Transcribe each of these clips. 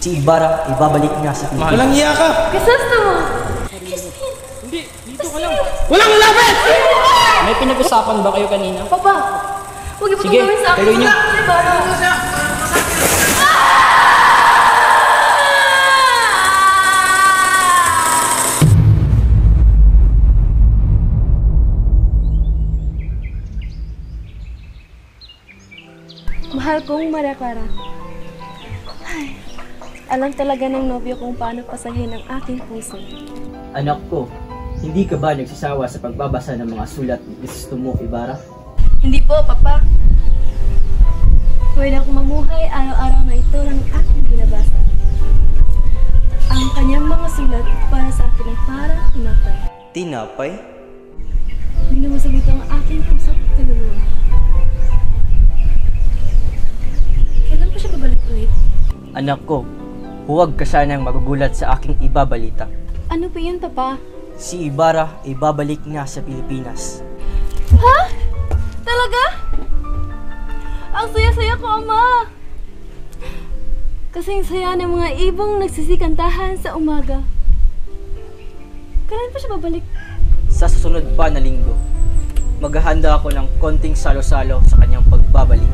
Si Ibarra ibabalik niya sa Pilipinas. Walang iya ka! Kasasto mo! Hindi, dito ka lang. Walang lapit! May pinag-usapan ba kayo kanina? Papa! Huwag ipo Sige, gawin sa akin. gawin niyo. Si Ibarra! Mahal kong Maria Clara. Ay, alam talaga ng nobyo kung paano pasahin ang aking puso. Anak ko, hindi ka ba nagsasawa sa pagbabasa ng mga sulat ni Crisostomo Ibarra? Hindi po, Papa. Pwede akong mamuhay araw-araw na ito ng aking binabasa. Ang kanyang mga sulat para sa akin ay parang tinapay. Tinapay? Binumusabit ang aking puso at kaluluwa. Kailan pa siya babalik ulit? Anak ko, huwag ka sanang magugulat sa aking ibabalita. Ano pa yun, Papa? Si Ibarra ibabalik niya sa Pilipinas. Ha? Talaga? Ang saya-saya ko, Ama! Kasing saya ng mga ibong nagsisikantahan sa umaga. Kailan pa siya babalik? Sa susunod pa na linggo, maghahanda ako ng konting salo-salo sa kanyang pagbabalik.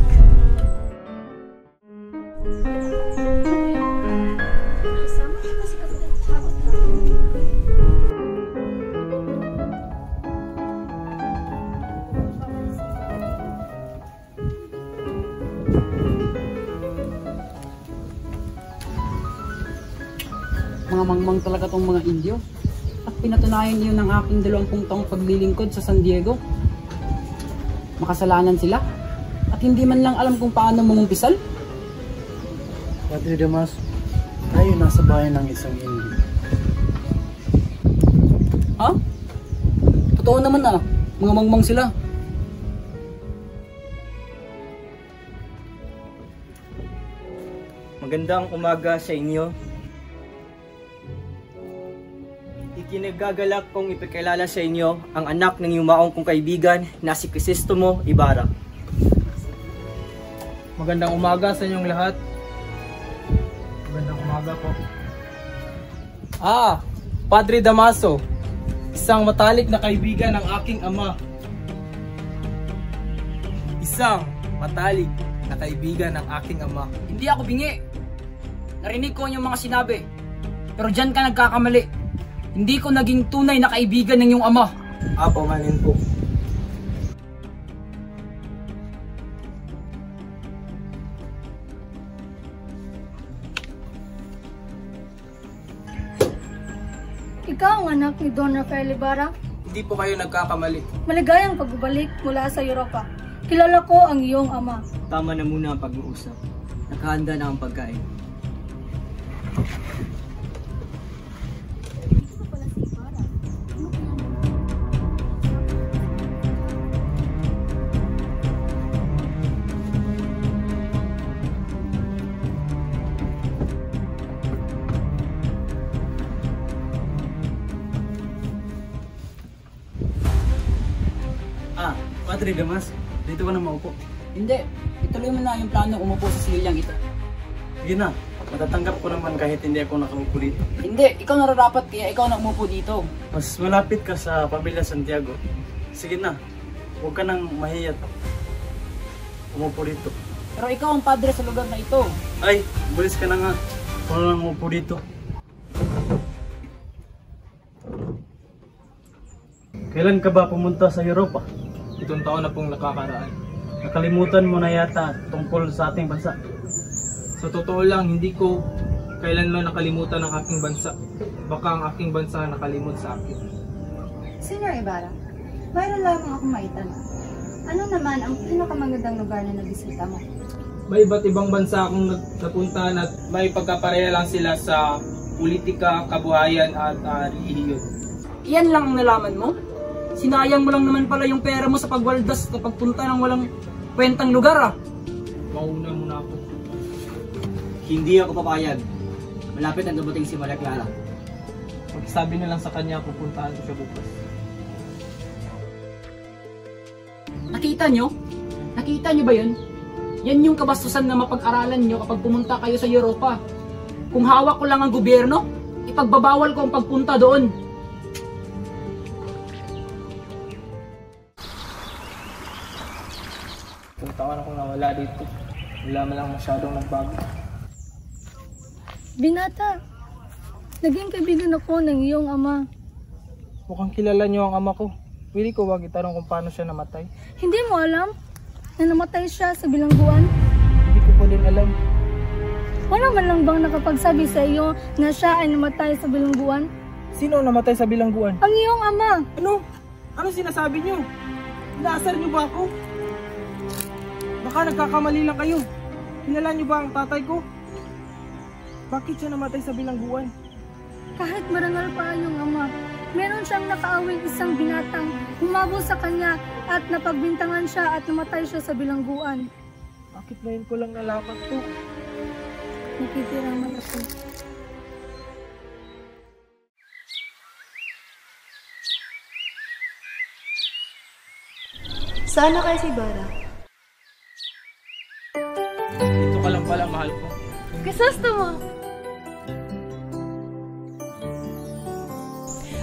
Mga mangmang talaga tong mga Indio. At pinatunayan niyo ng aking 20 taong paglilingkod sa San Diego. Makasalanan sila. At hindi man lang alam kung paano mangumpisal. Padre Damas, tayo nasa bayan ng isang Indio. Ha? Totoo naman mga mangmang sila. Magandang umaga sa inyo. Ikinagagalak kong ipakilala sa inyo ang anak ng yumaong kong kaibigan na si Crisostomo Ibarra. Magandang umaga sa inyong lahat. Magandang umaga po. Padre Damaso, isang matalik na kaibigan ng aking ama. Isang matalik na kaibigan ng aking ama. Hindi ako bingi. Narinig ko yung mga sinabi. Pero dyan ka nagkakamali. Hindi ko naging tunay na kaibigan ng iyong ama. Apo manin po. Ikaw ang anak ni Don Rafael Ibarra. Hindi po kayo nagkakamali. Maligayang pagbabalik mula sa Europa. Kilala ko ang iyong ama. Tama na muna ang pag-uusap. Nakahanda na ang pagkain. Padre Damas, dito ka na maupo. Hindi. Ituloy mo na yung plano umupo sa sililyang ito. Sige na, matatanggap ko naman kahit hindi ako nakaupo dito. Hindi. Ikaw nararapat kaya ikaw na umupo dito. Mas malapit ka sa Pamilya Santiago. Sige na, huwag ka nang mahiyat. Umupo dito. Pero ikaw ang padre sa lugar na ito. Ay, bulis ka na nga. Ako na lang umupo dito. Kailan ka ba pumunta sa Europa? Itong taon na pong nakakaraan. Nakalimutan mo na yata tungkol sa ating bansa. Sa totoo lang, hindi ko kailanman nakalimutan ang aking bansa. Baka ang aking bansa nakalimot sa akin. Senyor Ibarra, mayroon lamang akong maitanong. Ano naman ang pinakamagandang lugar na nabisita mo? May iba't ibang bansa akong napuntahan at may pagkapareha lang sila sa politika, kabuhayan at relihiyon. Yan lang ang nalaman mo? Sinayang mo lang naman pala yung pera mo sa pagwaldas na pagpunta ng walang kwentang lugar Mauna muna ako. Hindi ako papayag. Malapit na dumating si Maria Clara. Magsabi na lang sa kanya, pupuntahan ko siya bukas. Nakita nyo? Nakita nyo ba yun? Yan yung kabastusan na mapag-aralan nyo kapag pumunta kayo sa Europa. Kung hawak ko lang ang gobyerno, ipagbabawal ko ang pagpunta doon. Kung taon akong nawala dito, wala man lang masyadong nagbago. Binata, naging kaibigan ako ng iyong ama. Mukhang kilala niyo ang ama ko. Pwede ko wag itanong kung paano siya namatay? Hindi mo alam na namatay siya sa bilangguan? Hindi ko po din alam. Wala man lang bang nakapagsabi sa iyo na siya ay namatay sa bilangguan? Sino ang namatay sa bilangguan? Ang iyong ama! Ano? Ano sinasabi niyo? Inaasar niyo ba ako? Baka nagkakamali lang kayo. Hinala niyo ba ang tatay ko? Bakit siya namatay sa bilangguan? Kahit marangal pa ang iyong ama, meron siyang nakaawing isang binatang humabol sa kanya at napagbintangan siya at namatay siya sa bilangguan. Bakit ngayon ko lang nalaman to? Nakitiraman ako. Saan na kayo si Bara? Dito ka lang pala, mahal ko. Kasusto mo?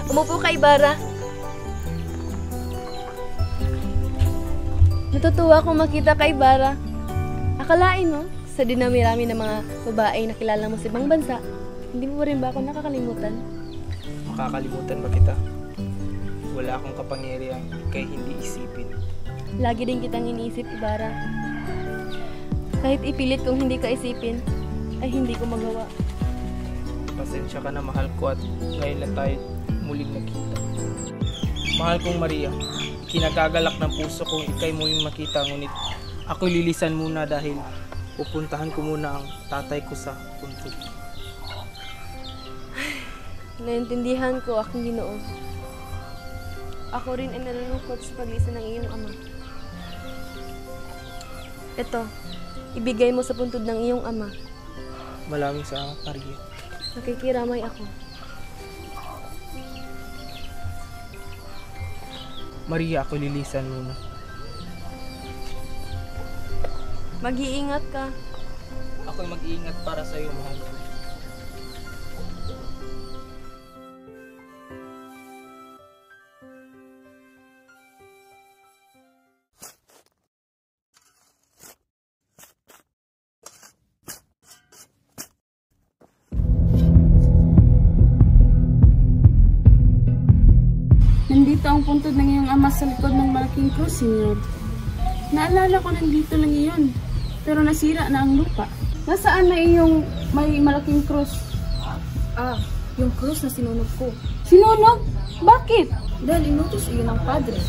Umupo ka, Ibarra. Natutuwa akong makita ka, Ibarra. Akalain mo, sa dinami-rami ng mga babae na kilala mo sa ibang bansa, hindi mo rin ba ako nakakalimutan? Makakalimutan ba kita? Wala akong kapangyarihan kaya hindi isipin. Lagi din kitang iniisip, Ibarra. Kahit ipilit kong hindi ka isipin, ay hindi ko magawa. Pasensya ka na, mahal ko, at ngayon lang tayo muling nakita. Mahal kong Maria, kinagagalak ng puso kong ikay muling makita, ngunit ako'y lilisan muna dahil pupuntahan ko muna ang tatay ko sa puntod. Naintindihan ko, aking Ginoo. Ako rin ay nalulungkot sa paglisan ng iyong ama. Ito, ibigay mo sa puntod ng iyong ama. Maraming salamat, Maria. Nakikiramay ako. Maria, ako lilisan muna. Mag-iingat ka. Ako'y mag-iingat para sa iyo, mahal. Nandito ang puntod ng iyong ama sa likod ng malaking krus, Senyor. Naalala ko nandito lang iyon, pero nasira na ang lupa. Nasaan na iyong may malaking krus? Yung krus na sinunog ko. Sinunog? Bakit? Dahil inutos iyon ng padre.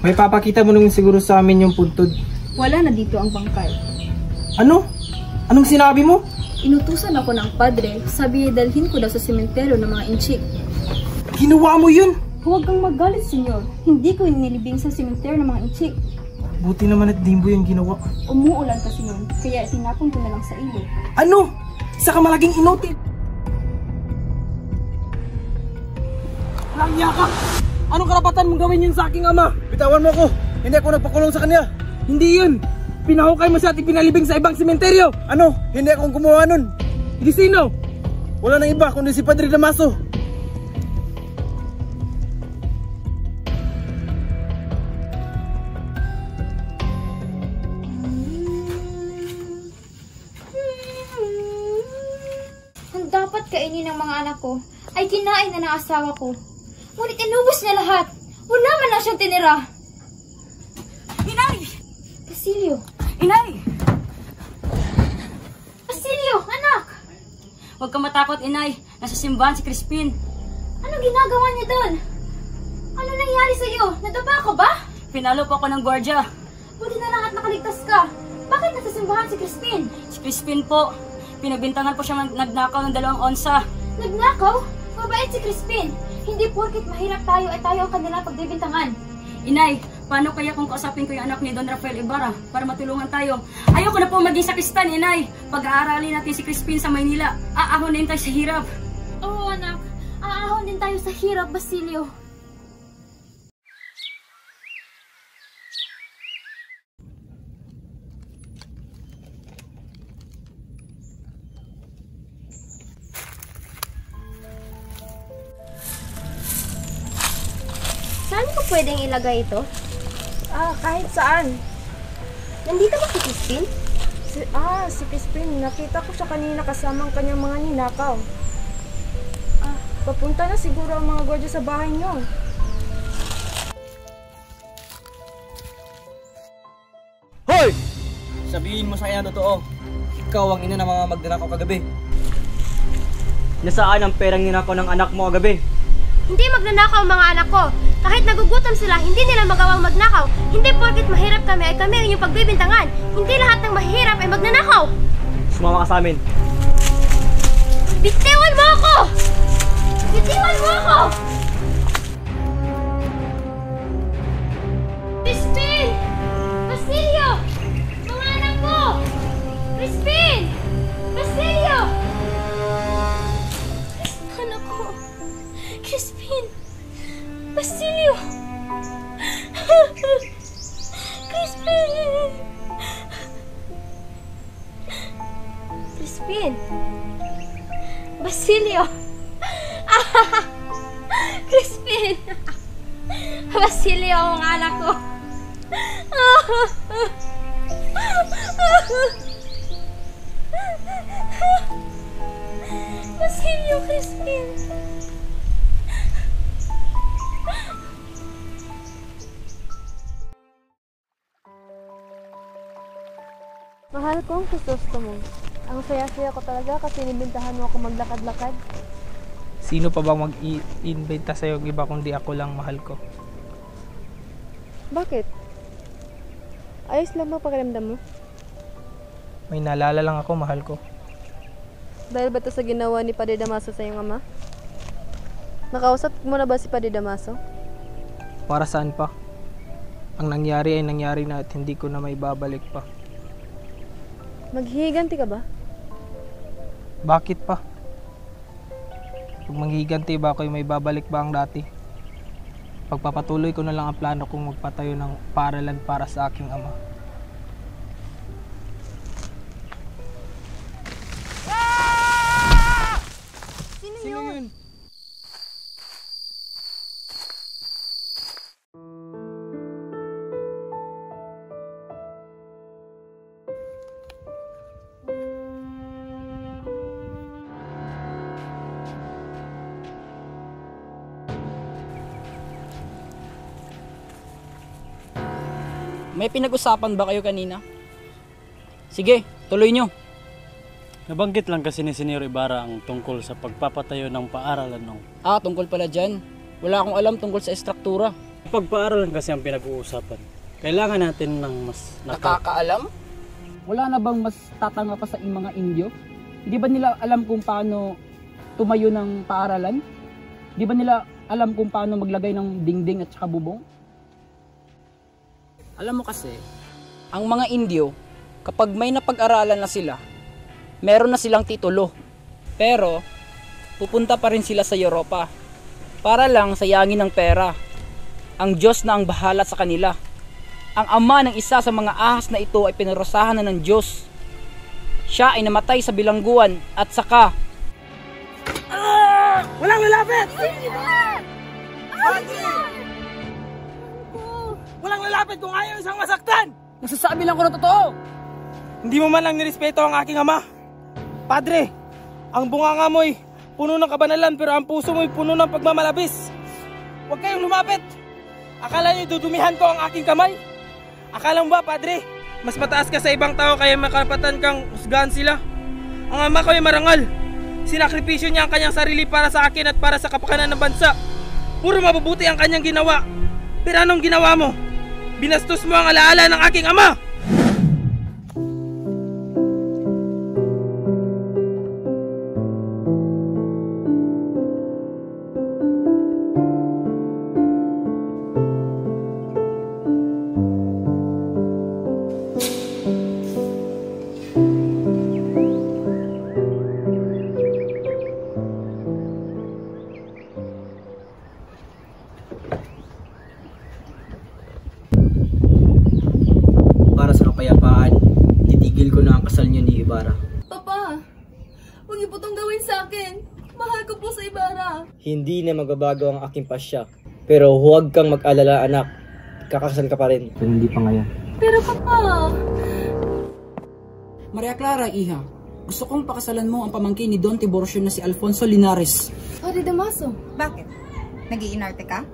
May papakita mo nung siguro sa amin yung puntod. Wala na dito ang bangkay. Ano? Anong sinabi mo? Inutusan ako ng padre, sabi dalhin ko daw sa sementeryo ng mga inchik. Ginawa mo yun! Huwag kang magalit, senyor. Hindi ko inilibing sa sementeryo ng mga inchik. Buti naman at di mo yung ginawa. Umuulan kasi nun, kaya tinapon ko na lang sa ilog. Ano? Isa ka malaking inutil! Langya ka! Anong karapatan mong gawin yun sa aking ama? Bitawan mo ako! Hindi ako nagpakulong sa kanya! Hindi yun! Pinahukay mo siya at ipinalibing sa ibang sementeryo! Ano? Hindi akong gumawa nun! Hindi sino? Wala nang iba kundi si Padre Damaso! Ang dapat kainin ng mga anak ko ay kinain na ng asawa ko. Ngunit inubos niya lahat. Wala man lang siyang tinira. Inay! Basilio! Inay! Basilio! Anak! Huwag ka matakot, Inay. Nasa simbahan si Crispin. Anong ginagawa niya doon? Ano nangyari sa'yo? Nadaba ka ba? Pinalo po ako ng gwardya. Buti na lang at nakaligtas ka. Bakit nasa simbahan si Crispin? Si Crispin po. Pinagbintangan po siya nagnakaw ng 2 onsa. Nagnakaw? Mabait si Crispin. Hindi porkit mahirap tayo ay tayo ang kanilang pagbibintangan. Inay, paano kaya kung kausapin ko yung anak ni Don Rafael Ibarra para matulungan tayo? Ayoko na po maging sakristan, Inay. Pag-aaralin natin si Crispin sa Maynila, aahonin tayo sa hirap. Oo, anak. Aahon din tayo sa hirap, Basilio. pwedeng ilagay ito? Kahit saan. Nandito ba si Crispin? Si Crispin. Nakita ko siya kanina kasama ang kanyang mga ninakaw. Papunta na siguro ang mga gwardiya sa bahay niyo. Hoy! Sabihin mo sa kanya totoo. Ikaw ang ina ng mga magnanakaw kagabi. Nasaan ang perang ninakaw ng anak mo kagabi? Hindi magnanakaw ang mga anak ko. Kahit nagugutom sila, hindi nila magawang magnakaw. Hindi porket mahirap kami ay kami ang inyong pagbibintangan. Hindi lahat ng mahirap ay magnanakaw. Sumama ka sa amin. Bitiwan mo ako! Bitiwan mo ako! Crispin! Basilio! Mga anak ko! Crispin! Basilio! Anak ko! Crispin! Basilio! Crispin! Crispin! Basilio! Crispin! Basilio ang anak ko! Basilio, Crispin! Mahal ko ang gusto mo. Ang saya-saya ko talaga kasi nibintahan mo ako maglakad-lakad. Sino pa bang mag-i-inventa sa'yo iba kundi ako lang, mahal ko? Bakit? Ayos lang ba pakiramdam mo? May naalala lang ako, mahal ko. Dahil ba ito sa ginawa ni Padre Damaso sa iyong ama? Nakausap mo na ba si Padre Damaso? Para saan pa? Ang nangyari ay nangyari na at hindi ko na may babalik pa. Maghihiganti ka ba? Bakit pa? Pag manghihiganti ba ako'y may babalik ba ang dati? Pagpapatuloy ko na lang ang plano kong magpatayo ng paaralan para sa aking ama. Sino yun? May pinag-usapan ba kayo kanina? Sige, tuloy nyo. Nabanggit lang kasi ni Senyor Ibarra ang tungkol sa pagpapatayo ng paaralan nung. Tungkol pala dyan. Wala akong alam tungkol sa estruktura. Pagpaaralan kasi ang pinag-uusapan. Kailangan natin ng mas Nakakaalam? Wala na bang mas tatanga pa sa mga Indyo? Di ba nila alam kung paano tumayo ng paaralan? Di ba nila alam kung paano maglagay ng dingding at saka bubong? Alam mo kasi, ang mga Indyo, kapag may napag-aralan na sila, meron na silang titulo. Pero, pupunta pa rin sila sa Europa para lang sayangin ng pera. Ang Diyos na ang bahala sa kanila. Ang ama ng isa sa mga ahas na ito ay pinarusahan na ng Diyos. Siya ay namatay sa bilangguan at saka... Walang lalapit! Walang lalapit kung ayaw isang masaktan! Nasasabi lang ko na totoo! Hindi mo man lang nirespeto ang aking ama. Padre, ang bunganga mo'y puno ng kabanalan pero ang puso mo'y puno ng pagmamalabis. Huwag kayong lumapit. Akala niyo dudumihan ko ang aking kamay? Akala mo ba, Padre, mas mataas ka sa ibang tao kaya makarapatan kang husgahan sila? Ang ama ko ay marangal. Sinakripisyo niya ang kanyang sarili para sa akin at para sa kapakanan ng bansa. Puro mabubuti ang kanyang ginawa. Pero anong ginawa mo? Binastos mo ang alaala ng aking ama! Para sa kapayapaan, titigil ko na ang kasal niyo ni Ibarra. Papa, huwag niyo po itong gawin sa akin. Mahal ko po sa Ibarra. Hindi na magbabago ang aking pasya. Pero huwag kang mag-alala, anak. Kakasal ka pa rin. Pero hindi pa ngayon. Pero papa... Maria Clara, iha, gusto kong pakasalan mo ang pamangkin ni Don Tiburcio na si Alfonso Linares. Padre Damaso. Bakit? Nag-iinarte ka?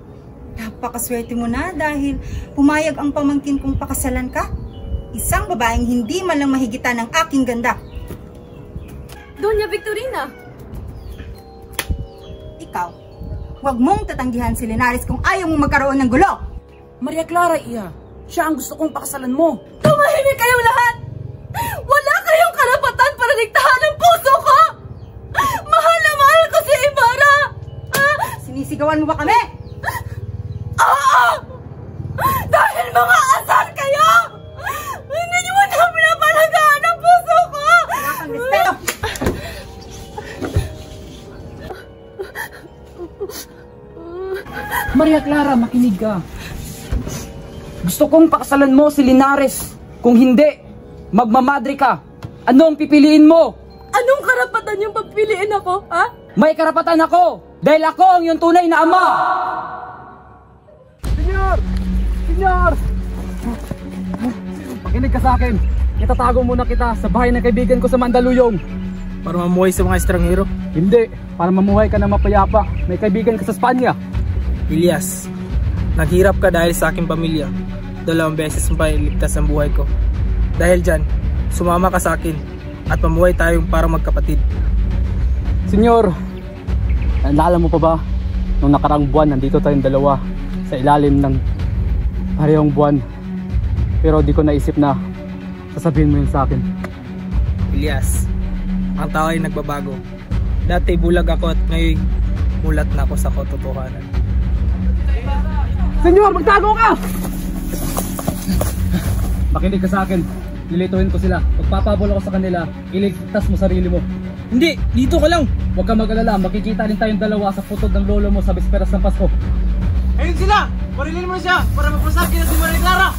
Napakaswerte mo na dahil pumayag ang pamangkin kong pakasalan ka. Isang babaeng hindi man lang mahigitan ng aking ganda. Doña Victorina. Ikaw, huwag mong tatanggihan si Linares kung ayaw mong magkaroon ng gulo. Maria Clara, iha, siya ang gusto kong pakasalan mo. Tumahimik kayong lahat! Wala kayong karapatan para diktahan ang puso ko! Mahal na mahal ko si Ibarra! Sinisigawan mo ba kami? Oo! Dahil mga asar kayo! Hindi niyo mo na pinapalagaan ang puso ko! Wala kang respeto! Maria Clara, makinig ka. Gusto kong pakasalan mo si Linares. Kung hindi, magmamadre ka. Ano ang pipiliin mo? Anong karapatan yung pagpiliin ako, ha? May karapatan ako dahil ako ang iyong tunay na ama. Senyor! Senyor! Makinig ka sa akin. Itatago muna kita sa bahay ng kaibigan ko sa Mandaluyong. Para mamuhay sa mga estranghero? Hindi. Para mamuhay ka na mapayapa. May kaibigan ka sa Espanya. Elias, naghirap ka dahil sa aking pamilya. 2 beses mo pa iligtas ang buhay ko. Dahil dyan, sumama ka sa akin at mamuhay tayong parang magkapatid. Senyor, naalala mo pa ba? Nung nakarang buwan, nandito tayong dalawa sa ilalim ng parehong buwan. Pero di ko naisip na sasabihin mo yun sa akin. Elias, ang tao ay nagbabago. Dati bulag ako at ngayon mulat na ako sa katotohanan. Senyor, magtago ka! Makinig ka sa akin. Lilituin ko sila. Pagpapabol ako sa kanila, iligtas mo sarili mo. Hindi, dito ka lang. Huwag ka mag-alala, makikita rin tayong dalawa sa putod ng lolo mo sa bisperas ng Pasko. Ayun sila! Parilin mo siya para magpasaki na si Maria Clara!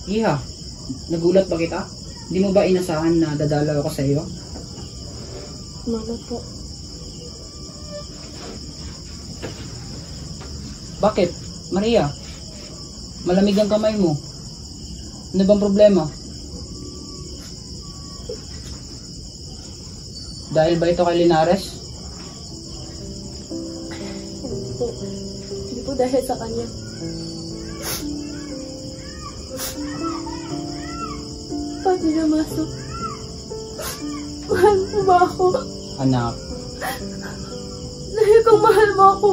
Iha, nagulat ba kita? Hindi mo ba inasahan na dadalaw ako sa iyo? Malo po. Bakit? Maria, malamig ang kamay mo. Ano bang problema? Dahil ba ito kay Linares? Hindi po. Hindi po dahil sa kanya. Padre Damaso, mahal mo ba ako? Anak, Dahil kung mahal mo ako,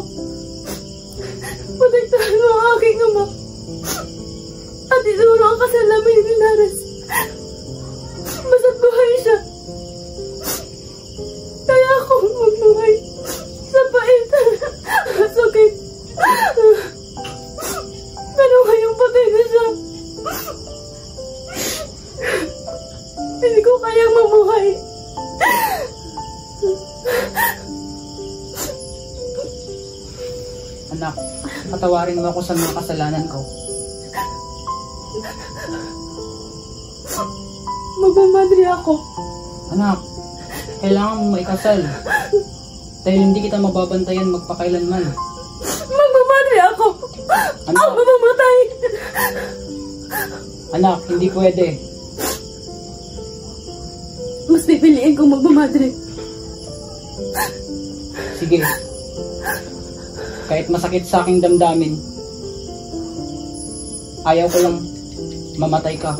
protektahan mo ang aking ama. At ituro ang kasalamin ni Linares. Basta't buhay siya. Kaya akong magbuhay sa pait at sakit. Pero ngayong patay na siya, hindi ko kayang mamuhay. anak, patawarin mo ako sa mga kasalanan ko. Magmamadre ako. Anak, kailangan mo maikasal. Dahil hindi kita mababantayan magpakailanman. Magmamadre ako. Anak, Ako mamamatay. anak, hindi pwede. Mas pipiliin kong magmamadre. Sige. Kahit masakit sa aking damdamin, ayaw ko lang mamatay ka.